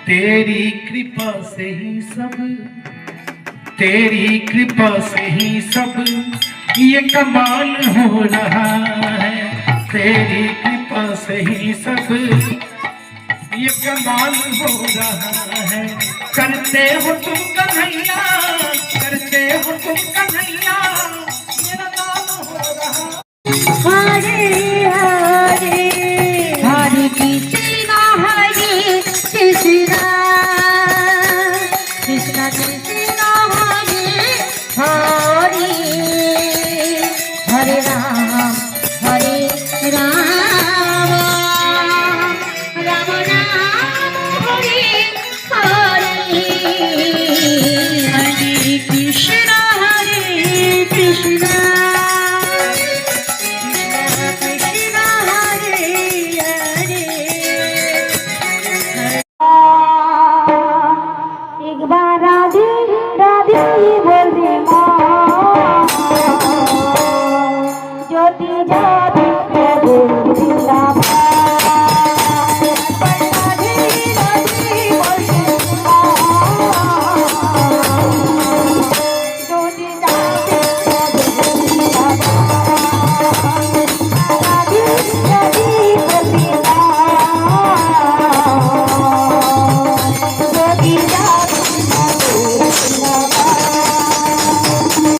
तेरी कृपा से ही सब, तेरी कृपा से ही सब ये कमाल हो रहा है। तेरी कृपा से ही सब ये कमाल हो रहा है। करते हो तुम कन्हैया, करते हो तुम कन्हैया, मेरा नाम हो रहा। हरे हरे हरे कृष्णा हरे कृष्णा कृष्णा कृष्णा हरे हरे हरे राम राम राम राम हरे हरे हरे कृष्णा